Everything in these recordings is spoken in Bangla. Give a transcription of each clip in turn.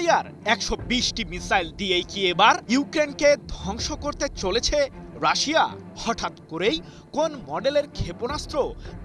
কোরিয়ার ১২০টি মিসাইল দিয়েই কি এবার ইউক্রেনকে ধ্বংস করতে চলেছে রাশিয়া? হঠাৎ করেই কোন মডেলের ক্ষেপণাস্ত্র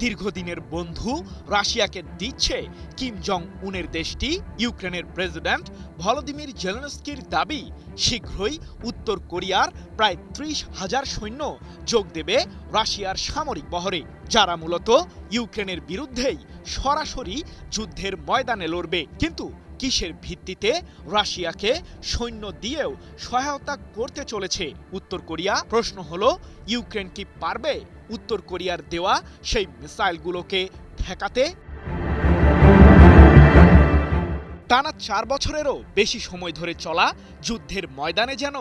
দীর্ঘদিনের বন্ধু রাশিয়াকে দিচ্ছে কিম জং উনের দেশটি? ইউক্রেনের প্রেসিডেন্ট ভলোদিমির জেলেনস্কির দাবি, শীঘ্রই উত্তর কোরিয়ার প্রায় ৩০,০০০ সৈন্য যোগ দেবে রাশিয়ার সামরিক বহরে, যারা মূলত ইউক্রেনের বিরুদ্ধেই সরাসরি যুদ্ধের ময়দানে লড়বে। কিন্তু কিসের ভিত্তিতে রাশিয়াকে সৈন্য দিয়েও সহায়তা করতে চলেছে উত্তর কোরিয়া? প্রশ্ন হলো, ইউক্রেন কি পারবে উত্তর কোরিয়ার দেওয়া সেই মিসাইলগুলোকে ঠেকাতে? টানা ৪ বছরেরও বেশি সময় ধরে চলা যুদ্ধের ময়দানে যেন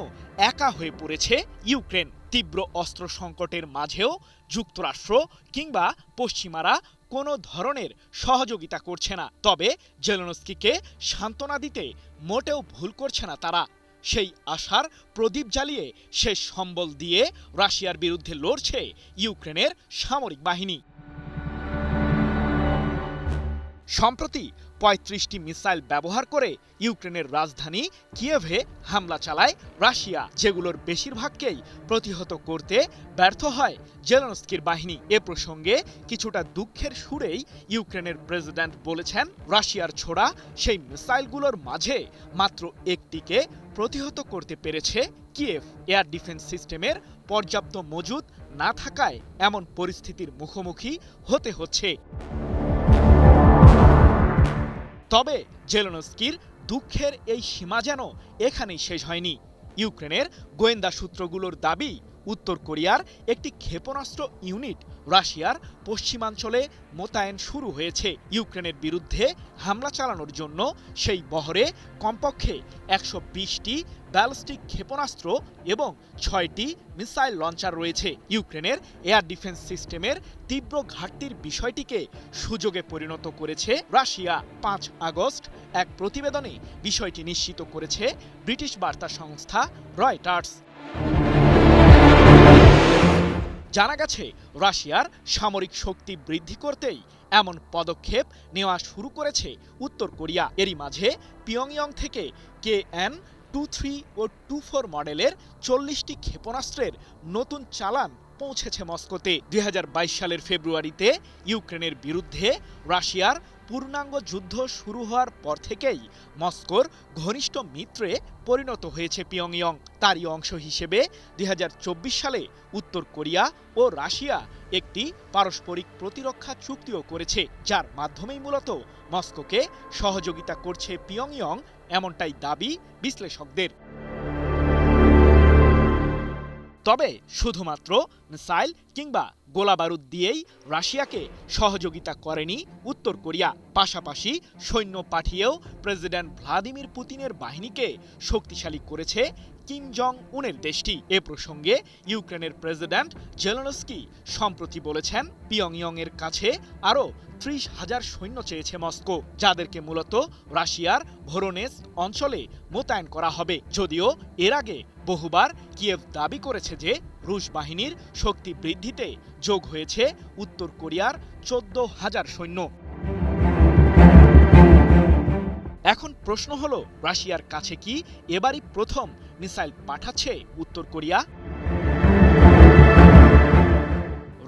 একা হয়ে পড়েছে ইউক্রেন। তীব্র অস্ত্র সংকটের মাঝেও যুক্তরাষ্ট্র কিংবা পশ্চিমারা কোনো ধরনের সহযোগিতা করছে না। তবে জেলেনস্কিকে সান্ত্বনা দিতে মোটেও ভুল করছে না তারা। সেই আশার প্রদীপ জ্বালিয়ে শেষ সম্বল দিয়ে রাশিয়ার বিরুদ্ধে লড়ছে ইউক্রেনের সামরিক বাহিনী। সম্প্রতি ৩৫টি মিসাইল ব্যবহার করে ইউক্রেনের রাজধানী কিয়েভে হামলা চালায় রাশিয়া, যেগুলোর বেশিরভাগকেই প্রতিহত করতে ব্যর্থ হয় জেলেনস্কির বাহিনী। এ প্রসঙ্গে কিছুটা দুঃখের সুরেই ইউক্রেনের প্রেসিডেন্ট বলেছেন, রাশিয়ার ছোড়া সেই মিসাইলগুলোর মাঝে মাত্র একটিকে প্রতিহত করতে পেরেছে কিয়েভ। এয়ার ডিফেন্স সিস্টেমের পর্যাপ্ত মজুদ না থাকায় এমন পরিস্থিতির মুখোমুখি হতে হচ্ছে। তবে জেলেনস্কির দুঃখের এই সীমা যেন এখানেই শেষ হয়নি। ইউক্রেনের গোয়েন্দা সূত্রগুলোর দাবি, উত্তর কোরিয়ার একটি ক্ষেপণাস্ত্র ইউনিট রাশিয়ার পশ্চিমাঞ্চলে মোতায়েন শুরু হয়েছে। ইউক্রেনের বিরুদ্ধে হামলা চালানোর জন্য সেই বহরে কমপক্ষে ১২০টি ব্যালিস্টিক ক্ষেপণাস্ত্র এবং ৬টি মিসাইল লঞ্চার রয়েছে। ইউক্রেনের এয়ার ডিফেন্স সিস্টেমের তীব্র ঘাটতির বিষয়টিকে সুযোগে পরিণত করেছে রাশিয়া। ৫ আগস্ট এক প্রতিবেদনে বিষয়টি নিশ্চিত করেছে ব্রিটিশ বার্তা সংস্থা রয়টার্স। জানা গেছে, রাশিয়ার সামরিক শক্তি বৃদ্ধি করতেই এমন পদক্ষেপ নেওয়া শুরু করেছে উত্তর কোরিয়া। এরই মাঝে পিয়ংইয়ং থেকে KN-23 ও 24 মডেলের ৪০টি ক্ষেপণাস্ত্রের নতুন চালান পৌঁছেছে মস্কোতে। ২০২২ সালের ফেব্রুয়ারিতে ইউক্রেনের বিরুদ্ধে রাশিয়ার পূর্ণাঙ্গ যুদ্ধ শুরু হওয়ার পর থেকেই মস্কোর ঘনিষ্ঠ মিত্রে পরিণত হয়েছে পিয়ংইয়ং। তারই অংশ হিসেবে ২০২৪ সালে উত্তর কোরিয়া ও রাশিয়া একটি পারস্পরিক প্রতিরক্ষা চুক্তিও করেছে, যার মাধ্যমেই মূলত মস্কোকে সহযোগিতা করছে পিয়ংইয়ং, এমনটাই দাবি বিশ্লেষকদের। তবে শুধুমাত্র মিসাইল কিংবা গোলাবারুদ দিয়েই রাশিয়াকে সহযোগিতা করেনি উত্তর কোরিয়া। পাশাপাশি সৈন্য পাঠিয়েও প্রেসিডেন্ট ভ্লাদিমির পুতিনের বাহিনীকে শক্তিশালী করেছে কিম জং উনের দেশটি। এ প্রসঙ্গে ইউক্রেনের প্রেসিডেন্ট জেলেনস্কি সম্প্রতি বলেছেন, পিয়ংইয়ং এর কাছে আরও ৩০,০০০ সৈন্য চেয়েছে মস্কো, যাদেরকে মূলত রাশিয়ার ভোরোনেজ অঞ্চলে মোতায়েন করা হবে। যদিও এর আগে বহুবার কিয়েভ দাবি করেছে যে রুশ বাহিনীর শক্তি বৃদ্ধিতে যোগ হয়েছে উত্তর কোরিয়ার ১৪,০০০ সৈন্য। এখন প্রশ্ন হলো, রাশিয়ার কাছে কি এবারই প্রথম মিসাইল পাঠাচ্ছে উত্তর কোরিয়া?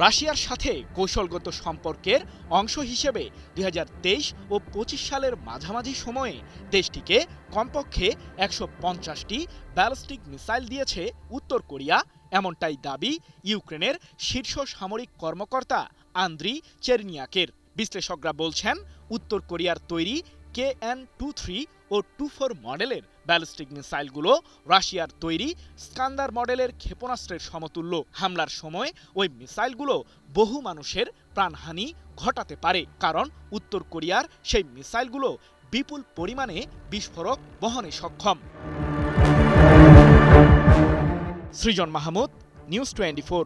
রাশিয়ার সাথে কৌশলগত সম্পর্কের অংশ হিসেবে ২০২৩ ও ২৫ সালের মাঝামাঝি সময়ে দেশটিকে কমপক্ষে ১৫০টি ব্যালিস্টিক মিসাইল দিয়েছে উত্তর কোরিয়া, এমনটাই দাবি ইউক্রেনের শীর্ষ সামরিক কর্মকর্তা আন্দ্রি চেরনিয়াকের। বিশ্লেষকরা বলছেন, উত্তর কোরিয়ার তৈরি KN-23 ও 24 মডেলের ব্যালিস্টিক মিসাইলগুলো রাশিয়ার তৈরি স্কান্দার মডেলের ক্ষেপণাস্ত্রের সমতুল্য। হামলার সময় ওই মিসাইলগুলো বহু মানুষের প্রাণহানি ঘটাতে পারে, কারণ উত্তর কোরিয়ার সেই মিসাইলগুলো বিপুল পরিমাণে বিস্ফোরক বহনে সক্ষম। সৃজন মাহমুদ, নিউজ 24।